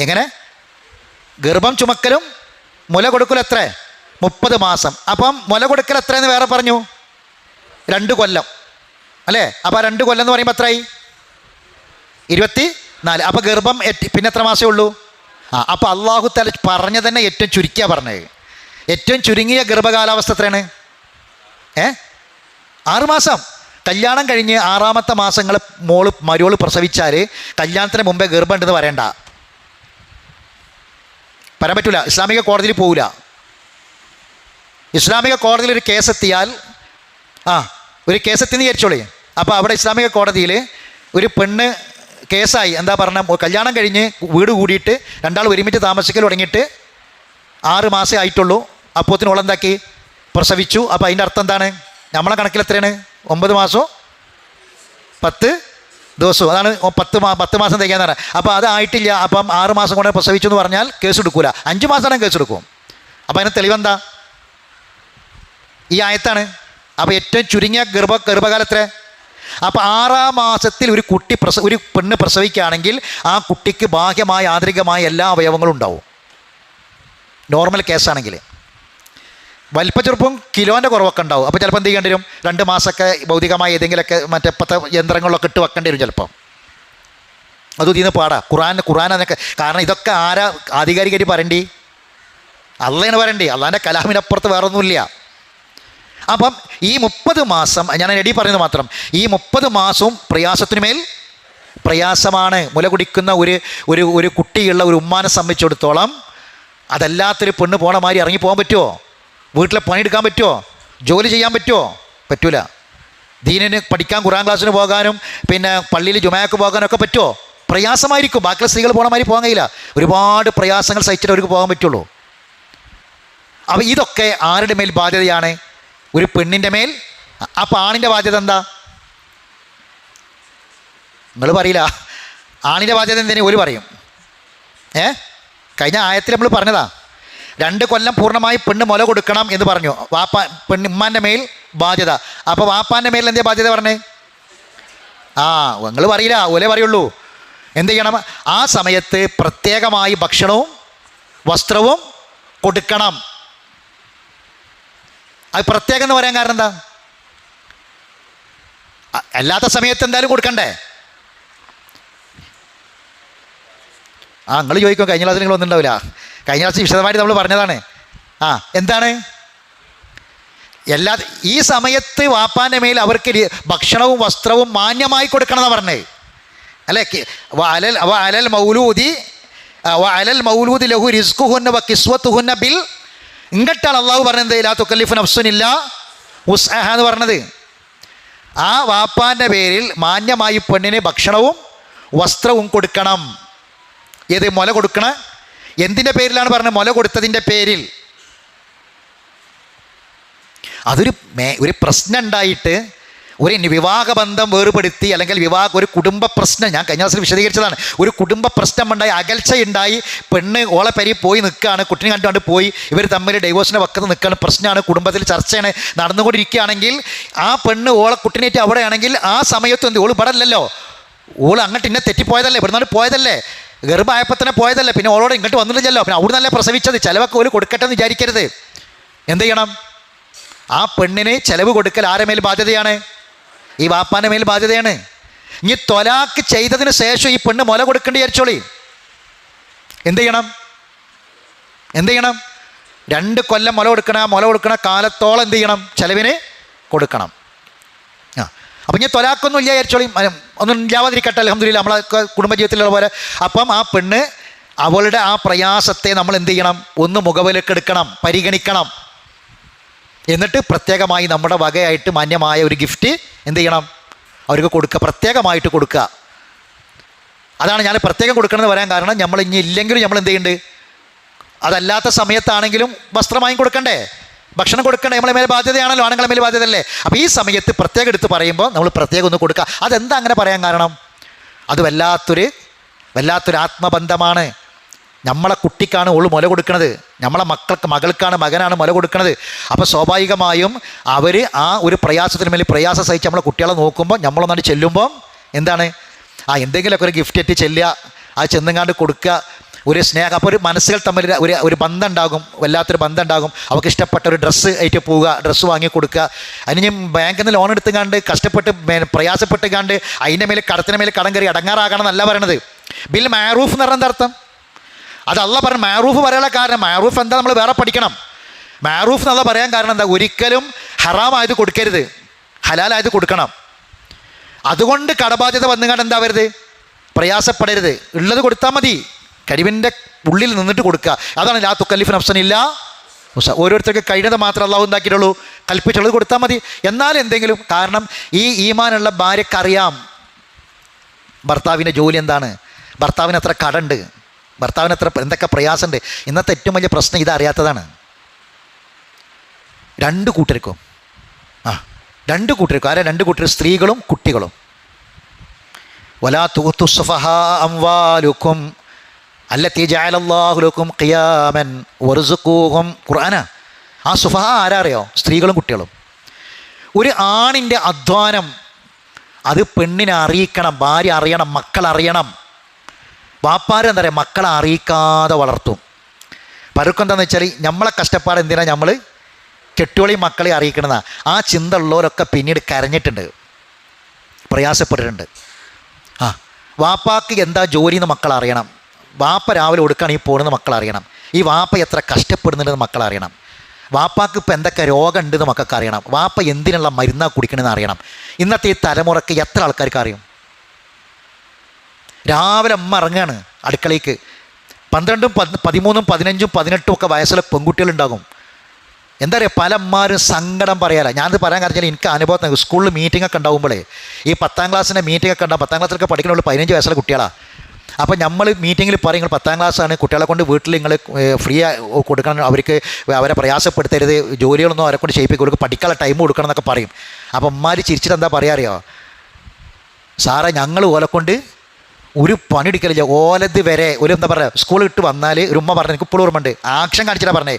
എങ്ങനെ? ഗർഭം ചുമക്കലും മുല കൊടുക്കലും എത്ര? 30 മാസം. അപ്പം മുല കൊടുക്കൽ എത്രയെന്ന് വേറെ പറഞ്ഞു? 2 കൊല്ലം അല്ലേ? അപ്പോൾ 2 കൊല്ലം എന്ന് പറയുമ്പോൾ എത്രയായി? 24. അപ്പോൾ ഗർഭം പിന്നെ എത്ര മാസമേ ഉള്ളൂ? അപ്പോൾ അള്ളാഹു തആല പറഞ്ഞ തന്നെ ഏറ്റവും ചുരുക്കിയ പറഞ്ഞത്. ഏറ്റവും ചുരുങ്ങിയ ഗർഭകാലാവസ്ഥ എത്രയാണ്? 6 മാസം. കല്യാണം കഴിഞ്ഞ് 6ാമത്തെ മാസങ്ങൾ മരുവോള് പ്രസവിച്ചാൽ കല്യാണത്തിന് മുമ്പേ ഗർഭമുണ്ടെന്ന് പറയണ്ട, പറയാൻ പറ്റില്ല. ഇസ്ലാമിക കോടതിയിൽ പോവില്ല. ഇസ്ലാമിക കോടതിയിൽ ഒരു കേസെത്തിയാൽ ഒരു കേസെത്തിന്ന് വിചാരിച്ചോളേ. അപ്പോൾ അവിടെ ഇസ്ലാമിക കോടതിയിൽ ഒരു പെണ്ണ് കേസായി, എന്താ പറഞ്ഞ കല്യാണം കഴിഞ്ഞ് വീട് കൂടിയിട്ട് രണ്ടാൾ ഒരുമിച്ച് താമസിക്കൽ തുടങ്ങിയിട്ട് 6 മാസമേ ആയിട്ടുള്ളൂ. അപ്പോത്തിന് ഓളെന്താക്കി പ്രസവിച്ചു. അപ്പോൾ അതിൻ്റെ അർത്ഥം എന്താണ്? നമ്മളെ കണക്കിൽ എത്രയാണ്? 9 മാസവും 10 ദിവസവും. അതാണ് 10 മാസം തികയാന്ന് പറയാം. അപ്പോൾ അതായിട്ടില്ല. അപ്പം 6 മാസം കൊണ്ട് പ്രസവിച്ചു എന്ന് പറഞ്ഞാൽ കേസ് എടുക്കൂല. 5 മാസമാണെങ്കിൽ കേസ് എടുക്കും. അപ്പോൾ അതിന് തെളിവെന്താ? ഈ ആയത്താണ്. അപ്പോൾ ഏറ്റവും ചുരുങ്ങിയ ഗർഭകാലം എത്ര? അപ്പോൾ 6ാം മാസത്തിൽ ഒരു പെണ്ണ് പ്രസവിക്കുകയാണെങ്കിൽ ആ കുട്ടിക്ക് ബാഹ്യമായ ആന്തരികമായ എല്ലാ അവയവങ്ങളും ഉണ്ടാവും, നോർമൽ കേസാണെങ്കിൽ. വലിപ്പച്ചെറുപ്പം കിലോൻ്റെ കുറവൊക്കെ ഉണ്ടാവും. അപ്പോൾ ചിലപ്പോൾ എന്ത് ചെയ്യേണ്ടി വരും? 2 മാസമൊക്കെ ഭൗതികമായ ഏതെങ്കിലുമൊക്കെ മറ്റേ യന്ത്രങ്ങളിലൊക്കെ ഇട്ട് വെക്കേണ്ടി വരും ചിലപ്പം. അത് ഇതിന്ന് പാടാ. ഖുർആൻ എന്നൊക്കെ. കാരണം ഇതൊക്കെ ആരാ ആധികാരികമായിട്ട് പറയണ്ടി? അള്ളയാണ് പറയണ്ടി. അള്ളാൻ്റെ കലാമിനപ്പുറത്ത് വേറെ ഒന്നുമില്ല. അപ്പം ഈ 30 മാസം ഞാൻ എടി പറയുന്നത് മാത്രം, ഈ 30 മാസവും പ്രയാസത്തിനുമേൽ പ്രയാസമാണ്. മുല കുടിക്കുന്ന ഒരു കുട്ടിയുള്ള ഒരു ഉമ്മാനെ സംബന്ധിച്ചിടത്തോളം അതല്ലാത്തൊരു പെണ്ണ് പോണ മാതിരി ഇറങ്ങി പോകാൻ പറ്റുമോ? വീട്ടിലെ പണിയെടുക്കാൻ പറ്റുമോ? ജോലി ചെയ്യാൻ പറ്റുമോ? പറ്റൂല. ദീനിന് പഠിക്കാൻ ഖുർആൻ ക്ലാസ്സിന് പോകാനും പിന്നെ പള്ളിയിൽ ജുമാക്ക് പോകാനൊക്കെ പറ്റുമോ? പ്രയാസമായിരിക്കും. ബാക്കിയുള്ള സ്ത്രീകൾ പോണ മാതിരി പോകാൻ കഴിയില്ല. ഒരുപാട് പ്രയാസങ്ങൾ സഹിച്ചിട്ട് അവർക്ക് പോകാൻ പറ്റുള്ളൂ. അപ്പോൾ ഇതൊക്കെ ആരുടെ മേൽ ബാധ്യതയാണ്? ഒരു പെണ്ണിൻ്റെ മേൽ. അപ്പോൾ ആണിൻ്റെ ബാധ്യത എന്താ? നിങ്ങൾ പറയില്ല. ആണിൻ്റെ ബാധ്യത എന്തിനു ഒരു പറയും. കഴിഞ്ഞ ആയത്തിൽ നമ്മൾ പറഞ്ഞതാ 2 കൊല്ലം പൂർണ്ണമായി പെണ്ണ് മുല കൊടുക്കണം എന്ന് പറഞ്ഞു. ഉമ്മാൻ്റെ മേൽ ബാധ്യത. അപ്പോൾ വാപ്പാൻ്റെ മേൽ എന്തേ ബാധ്യത പറഞ്ഞേ? നിങ്ങൾ പറയില്ല, ഓലെ പറയുള്ളൂ. എന്ത് ചെയ്യണം? ആ സമയത്ത് പ്രത്യേകമായി ഭക്ഷണവും വസ്ത്രവും കൊടുക്കണം. അത് പ്രത്യേകം എന്ന് പറയാൻ കാരണം എന്താ? അല്ലാത്ത സമയത്ത് എന്തായാലും കൊടുക്കണ്ടേ? നിങ്ങൾ ചോദിക്കും, കഴിഞ്ഞ ക്ലാസ്സിൽ നിങ്ങൾ ഒന്നുണ്ടാവില്ല. കഴിഞ്ഞ ക്ലാസ് വിശദമായിട്ട് നമ്മൾ പറഞ്ഞതാണ്. എന്താണ്? ഈ സമയത്ത് വാപ്പാൻ്റെ മേൽ അവർക്ക് ഭക്ഷണവും വസ്ത്രവും മാന്യമായി കൊടുക്കണം എന്നാണ് പറഞ്ഞത് അല്ലേ? അലൽ മൗലൂദി ലഹു റിസ്ഖുഹുന്ന വ കിസ്വത്തുഹുന്ന ബിൽ. ഇങ്ങട്ടാണ് അള്ളാഹു പറഞ്ഞത് ലാ തുകല്ലിഫു നഫ്സുൻ ഇല്ലാ വുസ്അഹ എന്ന് പറഞ്ഞത്. ആ വാപ്പാൻ്റെ പേരിൽ മാന്യമായി പെണ്ണിന് ഭക്ഷണവും വസ്ത്രവും കൊടുക്കണം. ഏത് മുല കൊടുക്കണ? എന്തിൻ്റെ പേരിലാണ് പറഞ്ഞത്? മുല കൊടുത്തതിൻ്റെ പേരിൽ. ഒരു പ്രശ്നം ഉണ്ടായിട്ട് ഒരു വിവാഹബന്ധം വേർപെടുത്തി അല്ലെങ്കിൽ ഒരു കുടുംബ പ്രശ്നം, ഞാൻ കഴിഞ്ഞ ദിവസം വിശദീകരിച്ചതാണ്. ഒരു കുടുംബ പ്രശ്നമുണ്ടായി, അകൽച്ചയുണ്ടായി, പെണ്ണ് ഓളെ പെരി പോയി നിൽക്കുകയാണ്, കുട്ടിനെ കണ്ടുകൊണ്ട് പോയി, ഇവർ തമ്മിൽ ഡൈവോഴ്സിൻ്റെ വക്കത്ത് നിൽക്കുകയാണ്, പ്രശ്നമാണ്, കുടുംബത്തിൽ ചർച്ചയാണ് നടന്നുകൊണ്ടിരിക്കുകയാണെങ്കിൽ ആ പെണ്ണ് ഓളെ കുട്ടിനേറ്റ് അവിടെയാണെങ്കിൽ ആ സമയത്ത് എന്ത്? ഓൾ ഇവിടെ അല്ലല്ലോ, ഓൾ അങ്ങോട്ട് ഇന്നെ തെറ്റിപ്പോയതല്ലേ, ഇവിടെ നിന്ന് പോയതല്ലേ, ഗർഭമായപ്പോൾ തന്നെ പോയതല്ലേ, പിന്നെ ഓളോട് ഇങ്ങോട്ട് വന്നില്ലല്ലോ, പിന്നെ അവിടെ നിന്നല്ലേ പ്രസവിച്ചത്. ചിലവൊക്കെ ഓല് കൊടുക്കട്ടെ എന്ന് വിചാരിക്കരുത്. എന്ത് ചെയ്യണം? ആ പെണ്ണിന് ചിലവ് കൊടുക്കൽ ആരുടെ മേൽ ബാധ്യതയാണ്? ഈ വാപ്പാൻ്റെ മേൽ ബാധ്യതയാണ്. ഇനി ത്വലാക്ക് ചെയ്തതിന് ശേഷം ഈ പെണ്ണ് മുല കൊടുക്കേണ്ടി വിചാരിച്ചോളി. എന്ത് ചെയ്യണം? 2 കൊല്ലം മുല കൊടുക്കണ കാലത്തോളം എന്ത് ചെയ്യണം? ചിലവിന് കൊടുക്കണം. അപ്പം ഇനി ത്വലാക്കൊന്നും ഇല്ല വിചാരിച്ചോളി, ഒന്നും ഇല്ലാതിരിക്കട്ടെ, അൽഹംദുലില്ലാ, നമ്മളെ കുടുംബജീവിതത്തിലുള്ള പോലെ. അപ്പം ആ പെണ്ണ് അവളുടെ ആ പ്രയാസത്തെ നമ്മൾ എന്ത് ചെയ്യണം? ഒന്ന് മുഖവിലക്കെടുക്കണം, പരിഗണിക്കണം. എന്നിട്ട് പ്രത്യേകമായി നമ്മുടെ വകയായിട്ട് മാന്യമായ ഒരു ഗിഫ്റ്റ് എന്ത് ചെയ്യണം? അവർക്ക് കൊടുക്കുക, പ്രത്യേകമായിട്ട് കൊടുക്കുക. അതാണ് ഞാൻ പ്രത്യേകം കൊടുക്കണമെന്ന് പറയാൻ കാരണം. നമ്മൾ ഇനി ഇല്ലെങ്കിലും നമ്മൾ എന്ത് ചെയ്യുന്നുണ്ട്? അതല്ലാത്ത സമയത്താണെങ്കിലും വസ്ത്രം വാങ്ങി കൊടുക്കണ്ടേ, ഭക്ഷണം കൊടുക്കണ്ടേ? നമ്മളെ മേലെ ബാധ്യതയാണല്ലോ, ആണുങ്ങളെ മേലെ ബാധ്യതയല്ലേ. അപ്പോൾ ഈ സമയത്ത് പ്രത്യേകം എടുത്ത് പറയുമ്പോൾ നമ്മൾ പ്രത്യേകം ഒന്ന് കൊടുക്കുക. അതെന്താ അങ്ങനെ പറയാൻ കാരണം? അത് വല്ലാത്തൊരു ആത്മബന്ധമാണ്. നമ്മളെ കുട്ടിക്കാണ് ഓള് മുല കൊടുക്കുന്നത്, നമ്മളെ മകൾക്കാണ് മകനാണ് മുല കൊടുക്കുന്നത്. അപ്പോൾ സ്വാഭാവികമായും അവർ ആ ഒരു പ്രയാസത്തിന് മേലെ പ്രയാസം സഹിച്ച് നമ്മളെ കുട്ടികളെ നോക്കുമ്പോൾ നമ്മളൊന്നാണ്ട് ചെല്ലുമ്പോൾ എന്താണ്? എന്തെങ്കിലുമൊക്കെ ഒരു ഗിഫ്റ്റ് ഇട്ട് ചെല്ലുക, അത് ചെന്നുങ്ങാണ്ട് കൊടുക്കുക, ഒരു സ്നേഹം. അപ്പോൾ ഒരു മനസ്സുകൾ തമ്മിൽ ഒരു ബന്ധം ഉണ്ടാകും, വല്ലാത്തൊരു ബന്ധം ഉണ്ടാകും. അവർക്ക് ഇഷ്ടപ്പെട്ട ഒരു ഡ്രസ്സ് ആയിട്ട് പോവുക, ഡ്രസ്സ് വാങ്ങി കൊടുക്കുക. അതിന് ബാങ്കിൽ നിന്ന് ലോൺ എടുത്തുകാണ്ട് കഷ്ടപ്പെട്ട് പ്രയാസപ്പെട്ടുകാണ്ട് അതിൻ്റെ മേലെ കടത്തിന് മേലെ കടം കയറി അടങ്ങാറാകണം എന്നല്ല പറയണത്. ബിൽ മാറൂഫ് എന്ന് പറഞ്ഞ എന്താ അർത്ഥം? അത് അല്ല പറഞ്ഞു. മാറൂഫ് പറയാനുള്ള കാരണം, മാറൂഫ് എന്താ നമ്മൾ വേറെ പഠിക്കണം. മാറൂഫ് എന്നുള്ള പറയാൻ കാരണം എന്താ? ഒരിക്കലും ഹറാമായത് കൊടുക്കരുത്, ഹലാലായത് കൊടുക്കണം. അതുകൊണ്ട് കടബാധ്യത വന്നുകൊണ്ട് എന്താ വരുത്, പ്രയാസപ്പെടരുത്, ഉള്ളത് കൊടുത്താൽ മതി, കഴിവിൻ്റെ ഉള്ളിൽ നിന്നിട്ട് കൊടുക്കുക. അതാണ് ലാ തുക്കല്ലിഫു നഫ്സൻ ഇല്ലാ വുസ്അഹാ. ഓരോരുത്തർക്ക് കഴിയുന്നത് മാത്രം അള്ളാഹു ഉണ്ടാക്കിയിട്ടുള്ളൂ, കൽപ്പിച്ചുള്ളത് കൊടുത്താൽ മതി. എന്നാൽ എന്തെങ്കിലും കാരണം ഈ ഈമാനുള്ള ഭാര്യക്കറിയാം ഭർത്താവിൻ്റെ ജോലി എന്താണ്, ഭർത്താവിന് എത്ര കടമുണ്ട്, ഭർത്താവിന് എത്ര എന്തൊക്കെ പ്രയാസമുണ്ട്. ഇന്നത്തെ ഏറ്റവും വലിയ പ്രശ്നം ഇതറിയാത്തതാണ്. രണ്ട് കൂട്ടർക്കും ആരാ രണ്ട് കൂട്ടർ, സ്ത്രീകളും കുട്ടികളും. വലാ തുഅ്തു സുഫഹാ അംവാലുക്കും അല്ലത്തി ജഅലല്ലാഹു ലക്കും ഖിയാമൻ വർസുഖൂഹും. ഖുർആനാ. ആ സുഫഹ ആരാ അറിയോ? സ്ത്രീകളും കുട്ടികളും. ഒരു ആണിൻ്റെ അധ്വാനം അത് പെണ്ണിനെ അറിയിക്കണം, ഭാര്യ അറിയണം, മക്കളറിയണം. വാപ്പാരെന്താ പറയുക, മക്കളെ അറിയിക്കാതെ വളർത്തും. പലർക്കും എന്താണെന്ന് വെച്ചാൽ നമ്മളെ കഷ്ടപ്പാട് എന്തിനാണ് നമ്മൾ കെട്ടിയോളെയും മക്കളെ അറിയിക്കണമെന്നാണ്. ആ ചിന്ത ഉള്ളവരൊക്കെ പിന്നീട് കരഞ്ഞിട്ടുണ്ട്, പ്രയാസപ്പെട്ടിട്ടുണ്ട്. വാപ്പാക്ക് എന്താ ജോലി എന്ന് മക്കൾ അറിയണം. വാപ്പ രാവിലെ കൊടുക്കുകയാണ് ഈ പോകുന്നത് മക്കൾ അറിയണം. ഈ വാപ്പ എത്ര കഷ്ടപ്പെടുന്നുണ്ടെന്ന് മക്കൾ അറിയണം. വാപ്പാക്ക് ഇപ്പോൾ എന്തൊക്കെ രോഗം ഉണ്ടെന്ന് മക്കൾക്ക് അറിയണം. വാപ്പ എന്തിനുള്ള മരുന്നാണ് കുടിക്കണമെന്ന് അറിയണം. ഇന്നത്തെ ഈ തലമുറയ്ക്ക് എത്ര ആൾക്കാർക്ക് അറിയും? രാവിലെ അമ്മ ഇറങ്ങുകയാണ് അടുക്കളയ്ക്ക്, 12, 13, 15, 18 ഒക്കെ വയസ്സുള്ള പെൺകുട്ടികളുണ്ടാകും. എന്താ പറയുക, പല അമ്മമാരും സങ്കടം പറയാല. ഞാനത് പറയാൻ കാരണം എനിക്ക് അനുഭവം, സ്കൂളിൽ മീറ്റിംഗ് ഒക്കെ ഉണ്ടാകുമ്പോഴേ, ഈ 10ാം ക്ലാസ്സിൻ്റെ മീറ്റിംഗ് ഒക്കെ ഉണ്ടാകും. 10ാം ക്ലാസ്സിലൊക്കെ പഠിക്കണുള്ള 15 വയസ്സുള്ള കുട്ടികളാണ്. അപ്പോൾ നമ്മൾ മീറ്റിങ്ങിൽ പറയും, നിങ്ങൾ 10ാം ക്ലാസ്സാണ്, കുട്ടികളെ കൊണ്ട് വീട്ടിൽ നിങ്ങൾ ഫ്രീ കൊടുക്കണം, അവർക്ക് അവരെ പ്രയാസപ്പെടുത്തരുത്, ജോലികളൊന്നും അവരെ കൊണ്ട് ചെയ്യിപ്പിക്കും, അവർക്ക് പഠിക്കാനുള്ള ടൈം കൊടുക്കണം എന്നൊക്കെ പറയും. അപ്പോൾ അമ്മമാർ ചിരിച്ചിട്ട് എന്താ പറയുക അറിയോ, സാറേ ഞങ്ങൾ ഓലെക്കൊണ്ട് ഒരു പണി എടുക്കലില്ല, ഓലത് വരെ ഒരു എന്താ പറയുക, സ്കൂൾ ഇട്ട് വന്നാൽ ഒരു ഉമ്മ പറഞ്ഞു, എനിക്ക് ഇപ്പോഴും ഓർമ്മയുണ്ട്, ആക്ഷൻ കാണിച്ചിട്ടാണ് പറഞ്ഞേ,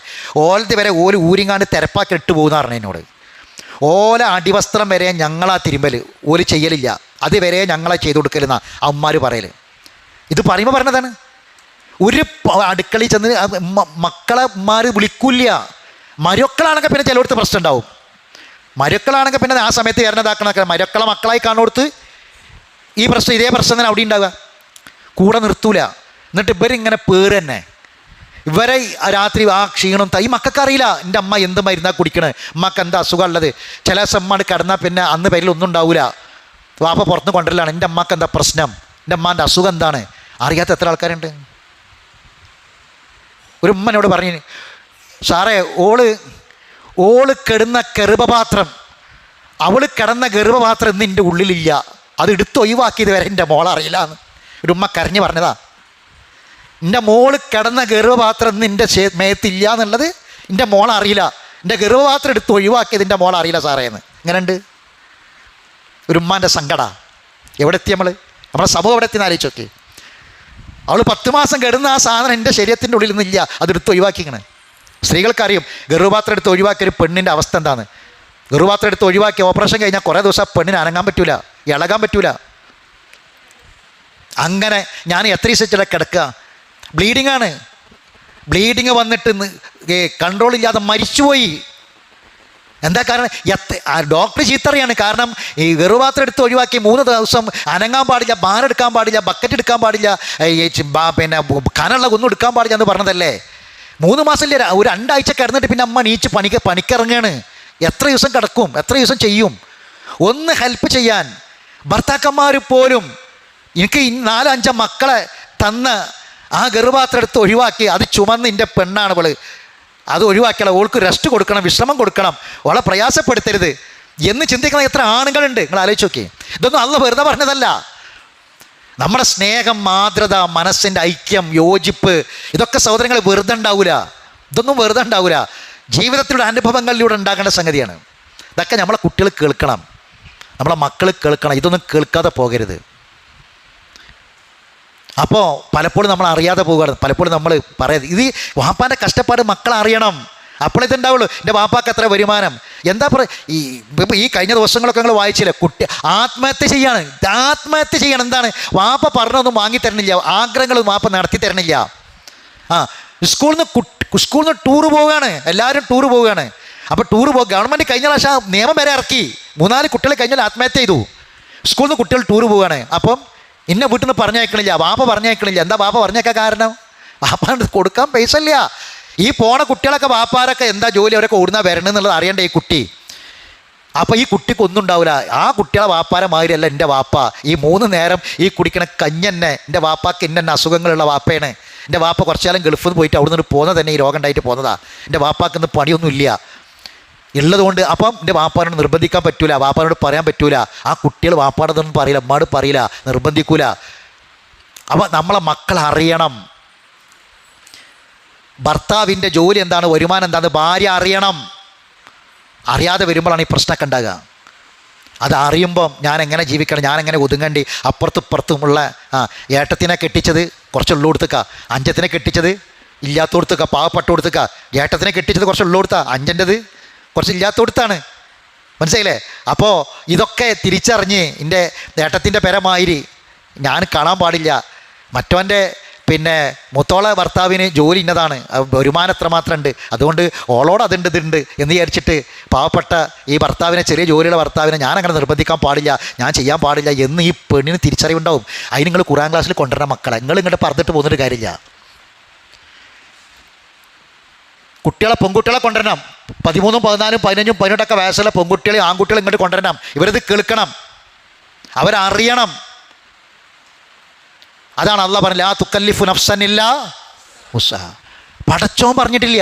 ഓലത് വരെ ഓല് ഊരിങ്ങാണ്ട് തിരപ്പാക്കി ഇട്ട് പോകുന്ന പറഞ്ഞു എന്നോട്. ഓല അടിവസ്ത്രം വരെ ഞങ്ങളാ തിരുമ്പൽ, ഓല് ചെയ്യലില്ല, അത് വരെ ഞങ്ങളെ ചെയ്ത് കൊടുക്കലെന്നാ അമ്മമാർ പറയൽ. ഇത് പറയുമ്പോൾ പറഞ്ഞതാണ്. ഒരു അടുക്കളയിൽ ചെന്ന് മക്കളെ ഉമ്മാർ വിളിക്കില്ല. മരുക്കളാണെങ്കിൽ പിന്നെ ചിലയിടത്ത് പ്രശ്നം ഉണ്ടാവും. മരുക്കളാണെങ്കിൽ പിന്നെ ആ സമയത്ത് ഇറന്നതാക്കണൊക്കെ മരുക്കളെ മക്കളായി കാണുകൊടുത്ത് ഈ പ്രശ്നം ഇതേ പ്രശ്നം തന്നെ അവിടെ ഉണ്ടാവുക, കൂടെ നിർത്തൂല. എന്നിട്ട് ഇവരിങ്ങനെ പേര് തന്നെ, ഇവരെ രാത്രി ആ ക്ഷീണം ഈ മക്കൾക്ക് അറിയില്ല എൻ്റെ അമ്മ എന്ത് മരുന്നാ കുടിക്കണേ, അമ്മക്ക് എന്താ അസുഖം ഉള്ളത്. ചില ദിവസം കിടന്നാൽ പിന്നെ അന്ന് പേരിൽ ഒന്നും ഉണ്ടാവില്ല, വാപ്പ പുറത്ത് കൊണ്ടുവരലാണ്, എൻ്റെ അമ്മക്ക് എന്താ പ്രശ്നം, എൻ്റെ അമ്മാൻ്റെ അസുഖം എന്താണ്, അറിയാത്ത എത്ര ആൾക്കാരുണ്ട്. ഒരു ഉമ്മ എന്നോട് പറഞ്ഞു, സാറേ ഓള് കിടന്ന ഗർഭപാത്രം, അവൾ കിടന്ന ഗർഭപാത്രം ഇന്ന് എൻ്റെ ഉള്ളിലില്ല, അത് എടുത്ത് ഒഴിവാക്കിയത് വരെ എൻ്റെ മോളറിയില്ല എന്ന് ഒരു ഉമ്മ കരഞ്ഞ് പറഞ്ഞതാ. എൻ്റെ മോള് കിടന്ന ഗർഭപാത്രം ഇന്ന് എൻ്റെ മേത്തില്ല എന്നുള്ളത് എൻ്റെ മോളറിയില്ല, എൻ്റെ ഗർഭപാത്രം എടുത്ത് ഒഴിവാക്കിയത് എൻ്റെ മോളറിയില്ല സാറേ എന്ന്. ഇങ്ങനെയുണ്ട് ഒരു ഉമ്മാൻ്റെ സങ്കട. എവിടെ എത്തി നമ്മളെ സമൂഹം എവിടെ എത്തിയെന്ന് ആലോചിച്ച് നോക്കി. അവൾ 10 മാസം കിടന്ന ആ സാധനം എൻ്റെ ശരീരത്തിൻ്റെ ഉള്ളിൽ നിന്നില്ല, അതെടുത്ത് ഒഴിവാക്കിക്കണേ. സ്ത്രീകൾക്കറിയും ഗർഭപാത്രം എടുത്ത് ഒഴിവാക്കിയ ഒരു പെണ്ണിൻ്റെ അവസ്ഥ എന്താണ്. ഗർഭപാത്രം എടുത്ത് ഒഴിവാക്കി ഓപ്പറേഷൻ കഴിഞ്ഞാൽ കുറേ ദിവസം പെണ്ണിന് അനങ്ങാൻ പറ്റൂല, ഇളകാൻ പറ്റൂല. അങ്ങനെ ഞാൻ എത്ര ദിവസം കിടക്കുക, ബ്ലീഡിങ്ങാണ്. ബ്ലീഡിങ് വന്നിട്ട് കൺട്രോൾ ഇല്ലാതെ മരിച്ചുപോയി. എന്താ കാരണം, ഡോക്ടർ ചീത്തറിയാണ്. കാരണം ഈ ഗർഭപാത്രം എടുത്ത് ഒഴിവാക്കി 3 ദിവസം അനങ്ങാൻ പാടില്ല, ഭാരെടുക്കാൻ പാടില്ല, ബക്കറ്റ് എടുക്കാൻ പാടില്ല, പിന്നെ കനുള്ള ഒന്നും എടുക്കാൻ പാടില്ല എന്ന് പറഞ്ഞതല്ലേ. 3 മാസമില്ല, ഒരു 2 ആഴ്ച കിടന്നിട്ട് പിന്നെ അമ്മ നീച്ച് പണിക്കിറങ്ങുകയാണ്. എത്ര ദിവസം കിടക്കും, എത്ര ദിവസം ചെയ്യും? ഒന്ന് ഹെൽപ്പ് ചെയ്യാൻ ഭർത്താക്കന്മാർ പോലും, എനിക്ക് 4-5 മക്കളെ തന്ന ആ ഗർഭപാത്രം എടുത്ത് ഒഴിവാക്കി, അത് ചുമന്ന് എൻ്റെ പെണ്ണാണ് ഇവള്, അത് ഒഴിവാക്കിയാൽ ഓൾക്ക് റെസ്റ്റ് കൊടുക്കണം, വിശ്രമം കൊടുക്കണം, ഓളെ പ്രയാസപ്പെടുത്തരുത് എന്ന് ചിന്തിക്കുന്ന എത്ര ആണുങ്ങളുണ്ട്. നിങ്ങൾ ആലോചിച്ച് നോക്കി. ഇതൊന്നും അള്ളാഹ് വെറുതെ പറഞ്ഞതല്ല. നമ്മുടെ സ്നേഹം, മാതൃത, മനസ്സിൻ്റെ ഐക്യം, യോജിപ്പ്, ഇതൊക്കെ സഹോദരങ്ങൾ വെറുതെ ഉണ്ടാവില്ല. ഇതൊന്നും വെറുതെ ഉണ്ടാവില്ല, ജീവിതത്തിലൂടെ അനുഭവങ്ങളിലൂടെ ഉണ്ടാകേണ്ട സംഗതിയാണ്. ഇതൊക്കെ നമ്മളെ കുട്ടികൾ കേൾക്കണം, നമ്മളെ മക്കൾ കേൾക്കണം. ഇതൊന്നും കേൾക്കാതെ പോകരുത്. അപ്പോൾ പലപ്പോഴും നമ്മൾ അറിയാതെ പോവുകയാണ്. പലപ്പോഴും നമ്മൾ പറയാതെ ഇത് വാപ്പാൻ്റെ കഷ്ടപ്പാട് മക്കൾ അറിയണം, അപ്പോഴേ ഇതുണ്ടാവുള്ളൂ. എൻ്റെ വാപ്പാക്ക് എത്ര വരുമാനം, എന്താ പറയുക. ഈ കഴിഞ്ഞ ദിവസങ്ങളൊക്കെ നിങ്ങൾ വായിച്ചില്ലേ, കുട്ടി ആത്മഹത്യ ചെയ്യാണ്. ആത്മഹത്യ ചെയ്യണം. എന്താണ്, വാപ്പ പറഞ്ഞൊന്നും വാങ്ങിത്തരണില്ല, ആഗ്രഹങ്ങളും വാപ്പ നടത്തി തരണില്ല. സ്കൂളിൽ നിന്ന് ടൂറ് പോവുകയാണ്, എല്ലാവരും ടൂറ് പോവുകയാണ്. അപ്പോൾ ടൂറ് പോകുക, ഗവൺമെൻറ് കഴിഞ്ഞ പ്രാവശ്യം നിയമം വരെ ഇറക്കി, 3-4 കുട്ടികൾ കഴിഞ്ഞാൽ ആത്മഹത്യ ചെയ്തു. സ്കൂളിൽ നിന്ന് കുട്ടികൾ ടൂറ് പോവുകയാണ്. അപ്പം ഇന്ന വീട്ടിൽ നിന്ന് പറഞ്ഞയക്കണില്ല, വാപ്പ പറഞ്ഞയക്കണില്ല. എന്താ വാപ്പ പറഞ്ഞേക്കാൻ കാരണം? വാപ്പാണ്ട് കൊടുക്കാൻ പൈസ ഇല്ല. ഈ പോണ കുട്ടികളൊക്കെ വാപ്പാരൊക്കെ എന്താ ജോലി, അവരൊക്കെ ഓടുന്ന വരണമെന്നുള്ളത് അറിയണ്ടേ ഈ കുട്ടി. അപ്പോൾ ഈ കുട്ടിക്ക് ഒന്നും ഉണ്ടാവില്ല. ആ കുട്ടികളെ വാപ്പാരെ മാതിരിയല്ല എൻ്റെ വാപ്പ. ഈ 3 നേരം ഈ കുടിക്കണ കഞ്ഞന്നെ എൻ്റെ വാപ്പാക്ക് ഇന്നെ അസുഖങ്ങളുള്ള വാപ്പയാണ്. എൻ്റെ വാപ്പ കുറച്ചു കാലം ഗൾഫിൽ നിന്ന് പോയിട്ട് അവിടെ നിന്ന് പോകുന്നത് തന്നെ ഈ രോഗം ഉണ്ടായിട്ട് പോകുന്നതാ. എൻ്റെ വാപ്പാക്ക് ഇന്ന് പണിയൊന്നും ഇല്ല ഉള്ളതുകൊണ്ട് അപ്പം എൻ്റെ വാപ്പാനോട് നിർബന്ധിക്കാൻ പറ്റൂല, വാപ്പാനോട് പറയാൻ പറ്റൂല. ആ കുട്ടികൾ വാപ്പാടൊന്നും പറയില്ല, അമ്മാട് പറയില്ല, നിർബന്ധിക്കൂല. അപ്പം നമ്മളെ മക്കൾ അറിയണം ഭർത്താവിൻ്റെ ജോലി എന്താണ്, വരുമാനം എന്താണ്, ഭാര്യ അറിയണം. അറിയാതെ വരുമ്പോഴാണ് ഈ പ്രശ്നമൊക്കെ ഉണ്ടാകുക. അത് അറിയുമ്പം ഞാൻ എങ്ങനെ ജീവിക്കണം, ഞാൻ എങ്ങനെ ഒതുങ്ങണ്ടി. അപ്പുറത്തും ഇപ്പുറത്തുമുള്ള ഏട്ടത്തിനെ കെട്ടിച്ചത് കുറച്ച് ഉള്ളോടുത്തേക്ക, അഞ്ചത്തിനെ കെട്ടിച്ചത് ഇല്ലാത്തോടത്തേക്ക, പാവപ്പെട്ട കൊടുത്തേക്ക. ഏട്ടത്തിനെ കെട്ടിച്ചത് കുറച്ച് ഉള്ളോടുത്താ, അഞ്ചൻ്റെത് കുറച്ച് ഇല്ലാത്തോടത്താണ്. മനസ്സിലായില്ലേ? അപ്പോൾ ഇതൊക്കെ തിരിച്ചറിഞ്ഞ് എൻ്റെ ഏട്ടത്തിൻ്റെ പെരമാതിരി ഞാൻ കാണാൻ പാടില്ല. മറ്റവൻ്റെ പിന്നെ മുത്തോള ഭർത്താവിന് ജോലി ഇന്നതാണ്, വരുമാനം എത്രമാത്രം ഉണ്ട്, അതുകൊണ്ട് ഓളോട് അതുണ്ട് ഇതുണ്ട് എന്ന് വിചാരിച്ചിട്ട് പാവപ്പെട്ട ഈ ഭർത്താവിനെ, ചെറിയ ജോലിയുള്ള ഭർത്താവിനെ ഞാൻ അങ്ങനെ നിർബന്ധിക്കാൻ പാടില്ല, ഞാൻ ചെയ്യാൻ പാടില്ല എന്ന് ഈ പെണ്ണിന് തിരിച്ചറിവുണ്ടാവും. അതിന് നിങ്ങൾ ഖുർആൻ ക്ലാസ്സിൽ കൊണ്ടുവരണം മക്കളെ. നിങ്ങൾ ഇങ്ങോട്ട് പറഞ്ഞിട്ട് പോകുന്നൊരു കാര്യമില്ല. കുട്ടികളെ, പെൺകുട്ടികളെ കൊണ്ടുവരണം. 13, 14, 15, 18 വയസ്സുള്ള പെൺകുട്ടികളെ, ആൺകുട്ടികളെ ഇങ്ങോട്ട് കൊണ്ടുവരണം. ഇവരിത് കേൾക്കണം, അവരറിയണം. അതാണ് അള്ളാഹ് പറഞ്ഞത്, ലാ തുകല്ലിഫു നഫ്സൻ ഇല്ലാ വുസ്അഹാ. പടച്ചോൻ പറഞ്ഞിട്ടില്ല,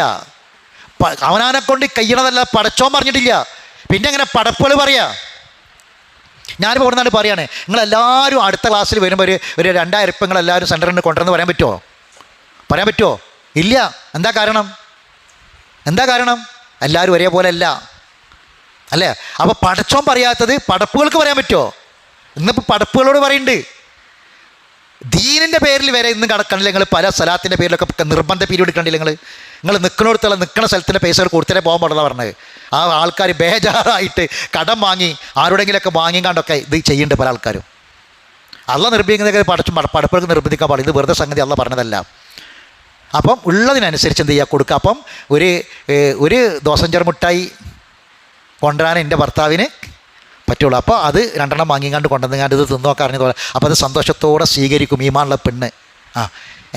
അവനാനെ കൊണ്ട് കഴിയണതല്ല, പടച്ചോൻ പറഞ്ഞിട്ടില്ല. പിന്നെ എങ്ങനെ പടപ്പുകൾ പറയാ? ഞാനിപ്പോൾ ഇവിടെ നിന്നാണ് പറയാണ്, നിങ്ങളെല്ലാവരും അടുത്ത ക്ലാസ്സിൽ വരുമ്പോൾ ഒരു 2000 ഉറുപ്പിക നിങ്ങളെല്ലാവരും സെൻറ്ററിൽ നിന്ന് കൊണ്ടുവന്ന് പറയാൻ പറ്റുമോ? പറയാൻ പറ്റുമോ? ഇല്ല. എന്താ കാരണം? എല്ലാവരും ഒരേപോലെ അല്ല അല്ലേ? അപ്പോൾ പടച്ചോൻ പറയാത്തത് പടപ്പുകൾക്ക് പറയാൻ പറ്റുമോ? ഇന്നിപ്പോൾ പടപ്പുകളോട് പറയുന്നുണ്ട്. ദീനിൻ്റെ പേരിൽ വരെ ഇന്ന് കണ്ടില്ല നിങ്ങൾ, പല സ്ഥലത്തിൻ്റെ പേരിലൊക്കെ നിർബന്ധ പീരീഡ് കണ്ടില്ല നിങ്ങൾ നിൽക്കുന്നിടത്തുള്ള നിൽക്കുന്ന സ്ഥലത്തിൻ്റെ പൈസകൾ കൊടുത്തിട്ടേ പോകാൻ പാടില്ല പറഞ്ഞത്. ആ ആൾക്കാർ ബേജാറായിട്ട് കടം വാങ്ങി ആരുടെങ്കിലൊക്കെ വാങ്ങിക്കാണ്ടൊക്കെ ഇത് ചെയ്യുന്നുണ്ട് പല ആൾക്കാരും. അള്ളാഹ് നിർബന്ധിക്കുന്നതൊക്കെ പടപ്പുകൾക്ക് നിർബന്ധിക്കാൻ പാടില്ല. ഇത് വെറുതെ സംഗതി അള്ളാഹ് പറഞ്ഞതല്ല. അപ്പം ഉള്ളതിനനുസരിച്ച് എന്ത് ചെയ്യുക, കൊടുക്കുക. അപ്പം ഒരു ദോസഞ്ചർ മുട്ടായി കൊണ്ടുവരാൻ എൻ്റെ ഭർത്താവിന് പറ്റുള്ളൂ. അപ്പോൾ അത് 2 വാങ്ങിക്കാണ്ട് കൊണ്ടുവന്നുകാണ്ട് ഇത് തിന്നോക്കെ അറിഞ്ഞ പോലെ, അപ്പോൾ അത് സന്തോഷത്തോടെ സ്വീകരിക്കും ഈമാനുള്ള പെണ്ണ്.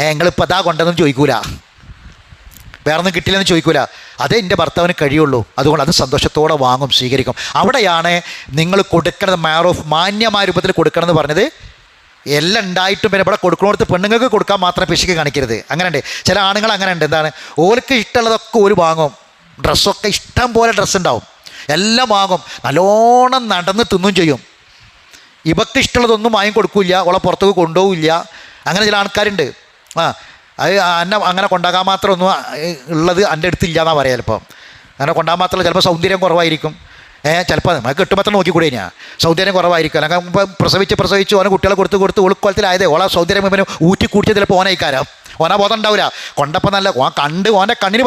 നിങ്ങളിപ്പോൾ അതാ കൊണ്ടുവന്നു ചോദിക്കൂല, വേറൊന്നും കിട്ടില്ലെന്ന് ചോദിക്കൂല. അതേ എൻ്റെ ഭർത്താവിന് കഴിയുള്ളൂ, അതുകൊണ്ട് അത് സന്തോഷത്തോടെ വാങ്ങും, സ്വീകരിക്കും. അവിടെയാണ് നിങ്ങൾ കൊടുക്കണത് മാറൂഫ്, മാന്യമായ രൂപത്തിൽ കൊടുക്കണമെന്ന് പറഞ്ഞത്. എല്ലാം ഉണ്ടായിട്ടും പിന്നെ ഇവിടെ കൊടുക്കണോടത്ത് പെണ്ണുങ്ങൾക്ക് കൊടുക്കാൻ മാത്രം പിശുക്ക് കാണിക്കരുത്. അങ്ങനെയുണ്ട് ചില ആണുങ്ങൾ, അങ്ങനെ ഉണ്ട്. എന്താണ്, ഓർക്ക് ഇഷ്ടമുള്ളതൊക്കെ ഒരു വാങ്ങും. ഡ്രസ്സൊക്കെ ഇഷ്ടം പോലെ ഡ്രസ്സ് ഉണ്ടാവും, എല്ലാം വാങ്ങും, നല്ലോണം നടന്ന് തിന്നും ചെയ്യും. ഇവർക്ക് ഇഷ്ടമുള്ളതൊന്നും വാങ്ങി കൊടുക്കില്ല, ഓളെ പുറത്തേക്ക് കൊണ്ടുപോകില്ല. അങ്ങനെ ചില ആൾക്കാരുണ്ട്. അത് എന്നെ അങ്ങനെ കൊണ്ടാകാൻ മാത്രം ഒന്നും ഉള്ളത് എൻ്റെ അടുത്തില്ല എന്നാണ് പറയാം. ചിലപ്പോൾ അങ്ങനെ കൊണ്ടാകാൻ മാത്രമല്ല, ചിലപ്പോൾ സൗന്ദര്യം കുറവായിരിക്കും. ചിലപ്പോൾ നമുക്ക് കിട്ടുമ്പോൾ തന്നെ നോക്കിക്കൂടെ, ഞാൻ സൗന്ദര്യം കുറവായിരിക്കും. അല്ലെങ്കിൽ ഇപ്പോൾ പ്രസവിച്ച് ഓനെ കുട്ടികളെ കൊടുത്ത് ഉൾക്കൊലത്തിലായതേ ഓളെ സൗന്ദര്യം ഇവന് ഊറ്റി കൂട്ടിയ ചിലപ്പോൾ ഓനയിക്കാരം, ഓനാ ബോധം ഉണ്ടാവില്ല. കൊണ്ടപ്പോൾ നല്ല ഓൻ്റെ കണ്ണിന്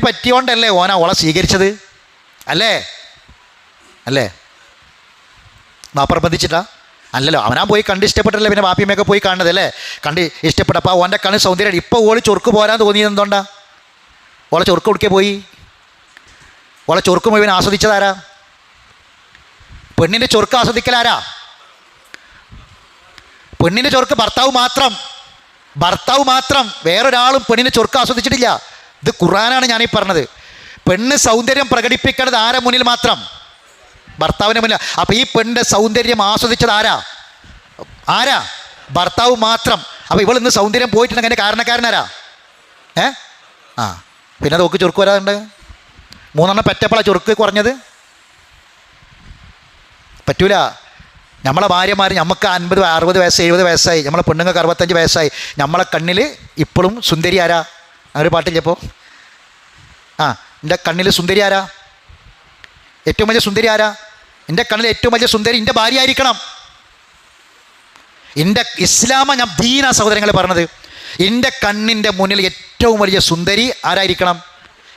പറ്റിയോണ്ടല്ലേ ഓളെ സ്വീകരിച്ചത് അല്ലേ? നാപ്പർബന്ധിച്ചിട്ടാ അല്ലല്ലോ, അവനാ പോയി കണ്ട് ഇഷ്ടപ്പെട്ടല്ലേ പിന്നെ വാപ്പിയമ്മയൊക്കെ പോയി കാണുന്നതല്ലേ, കണ്ട് ഇഷ്ടപ്പെട്ടപ്പോൾ ഓൻ്റെ കണ്ണ് സൗന്ദര്യം. ഇപ്പോൾ ഓള് ചൊറുക്ക് പോരാൻ തോന്നിയത് എന്തുകൊണ്ടാ? ഓളെ ചൊറുക്ക് കൊടുക്കേ പോയി, ഓളെ ചൊറുക്ക് മുഴുവൻ ആസ്വദിച്ചതാരാ? പെണ്ണിൻ്റെ ചൊറുക്ക് ആസ്വദിക്കലാരാ? പെണ്ണിൻ്റെ ചൊറുക്ക് ഭർത്താവ് മാത്രം, വേറൊരാളും പെണ്ണിൻ്റെ ചൊറുക്ക് ആസ്വദിച്ചിട്ടില്ല. ഇത് ഖുർആനാണ് ഞാനീ പറഞ്ഞത്. പെണ്ണ് സൗന്ദര്യം പ്രകടിപ്പിക്കേണ്ടത് ആരെ മുന്നിൽ മാത്രം? ഭർത്താവിൻ്റെ മുന്നിൽ. അപ്പോൾ ഈ പെണ്ണിൻ്റെ സൗന്ദര്യം ആസ്വദിച്ചത് ആരാ? ഭർത്താവ് മാത്രം. അപ്പോൾ ഇവൾ ഇന്ന് സൗന്ദര്യം പോയിട്ടുണ്ടെങ്കിൽ അതിൻ്റെ കാരണക്കാരനാരാ? പിന്നെ നോക്ക് ചൊറുക്ക് വരാറുണ്ട്. 3 പെറ്റപ്പോഴാണ് ചൊറുക്ക് കുറഞ്ഞത്. പറ്റൂല. നമ്മളെ ഭാര്യമാർ, നമുക്ക് 50, 60 വയസ്സ്, 70 വയസ്സായി, നമ്മളെ പെണ്ണുങ്ങൾക്ക് 65 വയസ്സായി, നമ്മളെ കണ്ണിൽ ഇപ്പോഴും സുന്ദരി ആരാ? അങ്ങനെ ഒരു പാട്ടില്ലപ്പോൾ, എൻ്റെ കണ്ണിൽ സുന്ദരി ആരാ? ഏറ്റവും വലിയ സുന്ദരി ആരാ? എൻ്റെ കണ്ണിൽ ഏറ്റവും വലിയ സുന്ദരി എൻ്റെ ഭാര്യ ആയിരിക്കണം. എൻ്റെ ഞാൻ ദീന സഹോദരങ്ങളെ പറഞ്ഞത്, എൻ്റെ കണ്ണിൻ്റെ മുന്നിൽ ഏറ്റവും വലിയ സുന്ദരി ആരായിരിക്കണം?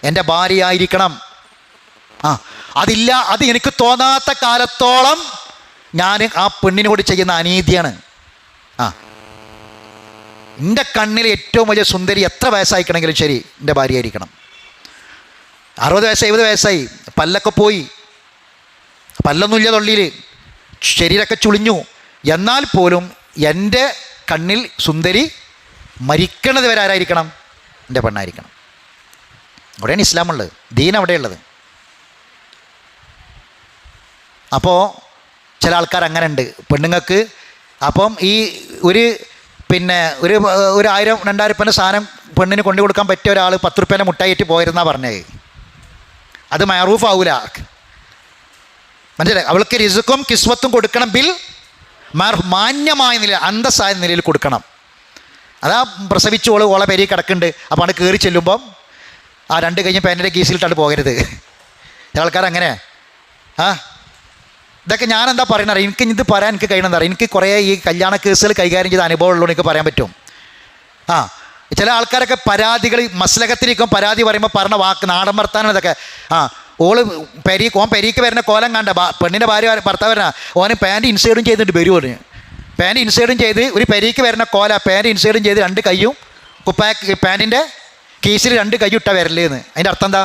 എൻ്റെ ഭാര്യ ആയിരിക്കണം. അത് എനിക്ക് തോന്നാത്ത കാലത്തോളം ഞാൻ ആ പെണ്ണിനോട് ചെയ്യുന്ന അനീതിയാണ്. എൻ്റെ കണ്ണിൽ ഏറ്റവും വലിയ സുന്ദരി എത്ര വയസ്സായിക്കണമെങ്കിലും ശരി എൻ്റെ ഭാര്യ ആയിരിക്കണം. 60 വയസ്സായി, 70 വയസ്സായി, പല്ലൊക്കെ പോയി, പല്ലൊന്നുമില്ല തൊള്ളിയിൽ, ശരീരമൊക്കെ ചുളിഞ്ഞു, എന്നാൽ പോലും എൻ്റെ കണ്ണിൽ സുന്ദരി മരിക്കണത് വരെ ആരായിരിക്കണം? എൻ്റെ പെണ്ണായിരിക്കണം. അവിടെയാണ് ഇസ്ലാമുള്ളത്, ദീൻ അവിടെയുള്ളത്. അപ്പോൾ ചില ആൾക്കാർ അങ്ങനെ ഉണ്ട് പെണ്ണുങ്ങൾക്ക്. അപ്പം ഈ ഒരു പിന്നെ ഒരു 1000-2000 ഉറുപ്പ്യൻ്റെ സാധനം പെണ്ണിന് കൊണ്ടു കൊടുക്കാൻ പറ്റിയ ഒരാൾ 10 ഉറുപ്പ്യൻ്റെ മുട്ടായിട്ട് പോയിരുന്നാണ് പറഞ്ഞത്. അത് മഅറൂഫ് ആവൂല. മനസ്സിലായി? അവൾക്ക് റിസ്ക്കും കിസ്വത്തും കൊടുക്കണം, ബിൽ മാന്യമായ നില, അന്തസ്സായ നിലയിൽ കൊടുക്കണം. അതാ പ്രസവിച്ചോള് ഓളെ പെരി കിടക്കുന്നുണ്ട്, അപ്പോൾ അവിടെ കയറി ചെല്ലുമ്പം ആ 2 കഴിഞ്ഞ് പാൻറ്റിൻ്റെ കീസിലിട്ടാണ് പോകരുത്. ചില ആൾക്കാർ അങ്ങനെ. ഇതൊക്കെ ഞാൻ എന്താ പറയുന്നത്, എനിക്ക് ഇത് പറയാൻ എനിക്ക് കഴിയണമെന്ന് അറിയാം. എനിക്ക് കുറേ ഈ കല്യാണ കേസുകൾ കൈകാര്യം ചെയ്ത അനുഭവം ഉള്ളൂ, എനിക്ക് പറയാൻ പറ്റും. ചില ആൾക്കാരൊക്കെ പരാതികൾ മസ്ലഹത്തിരിക്കും, പരാതി പറയുമ്പോൾ പറഞ്ഞ വാക്ക് നാടൻ വർത്താനം ഇതൊക്കെ. ഓൻ പെരീക്ക് വരുന്ന കോലം കണ്ട പെണ്ണിൻ്റെ ഭാര്യ ഭർത്താവ് വരുന്ന ഓന് പാൻറ്റ് ഇൻസൈഡും ചെയ്തിട്ട് വരും. ഓന് പാൻറ്റ് ഇൻസൈഡും ചെയ്ത് ഒരു പെരീക്ക് വരുന്ന കോല പാൻറ്റ് ഇൻസൈഡും ചെയ്ത് 2 കൈയും പാൻറ്റിൻ്റെ കീസിൽ 2 കൈ ഇട്ടാൽ വരല്ലേന്ന്. അതിൻ്റെ അർത്ഥം എന്താ?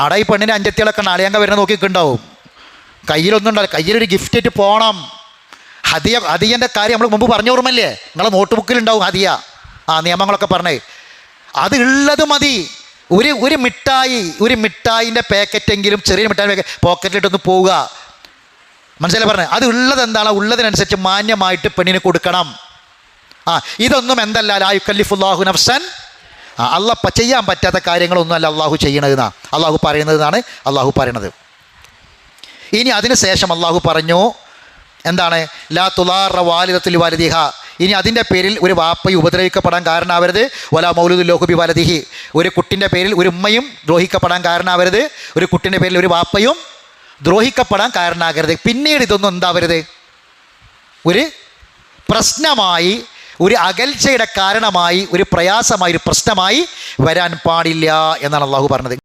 അവിടെ ഈ പെണ്ണിൻ്റെ അഞ്ചത്തികളൊക്കെ നാളിയങ്ക വരുന്ന നോക്കിയിട്ടുണ്ടാവും. കയ്യിലൊന്നും ഉണ്ടാവില്ല, കയ്യിലൊരു ഗിഫ്റ്റ് പോകണം. ഹദിയൻ്റെ കാര്യം നമ്മൾ മുമ്പ് പറഞ്ഞ ഓർമ്മല്ലേ? നിങ്ങളെ നോട്ട് ബുക്കിലുണ്ടാവും ഹദിയ, നിയമങ്ങളൊക്കെ പറഞ്ഞേ. അത് ഉള്ളത് മതി. ഒരു മിഠായിൻ്റെ പാക്കറ്റെങ്കിലും, ചെറിയ മിഠായി പോക്കറ്റിലിട്ടൊന്ന് പോവുക. മനസ്സിലായി പറഞ്ഞത്? അത് ഉള്ളത് എന്താണ്, ഉള്ളതിനനുസരിച്ച് മാന്യമായിട്ട് പെണ്ണിന് കൊടുക്കണം. ഇതൊന്നും എന്തല്ല, ലാ യുകല്ലിഫുല്ലാഹു നഫ്സൻ, അള്ളാഹ് ചെയ്യാൻ പറ്റാത്ത കാര്യങ്ങളൊന്നും അല്ല അള്ളാഹു ചെയ്യണതെന്നാണ് അള്ളാഹു പറയുന്നതെന്നാണ് അള്ളാഹു പറയണത്. ഇനി അതിന് ശേഷം അള്ളാഹു പറഞ്ഞു എന്താണ്? ലാ തുലാറ വാലിദത്തുൽ വാലിദിഹ. ഇനി അതിൻ്റെ പേരിൽ ഒരു വാപ്പയും ഉപദ്രവിക്കപ്പെടാൻ കാരണമാവരുത്. വലാ മൗലൂദുൽ ബി വലദിഹി. ഒരു കുട്ടിൻ്റെ പേരിൽ ഒരു ഉമ്മയും ദ്രോഹിക്കപ്പെടാൻ കാരണമാവരുത്. ഒരു കുട്ടിൻ്റെ പേരിൽ ഒരു വാപ്പയും ദ്രോഹിക്കപ്പെടാൻ കാരണമാകരുത്. പിന്നീട് ഇതൊന്നും എന്താവരുത്, ഒരു പ്രശ്നമായി, ഒരു അകൽച്ചയുടെ കാരണമായി, ഒരു പ്രയാസമായി, ഒരു പ്രശ്നമായി വരാൻ പാടില്ല എന്നാണ് അള്ളാഹു പറഞ്ഞത്.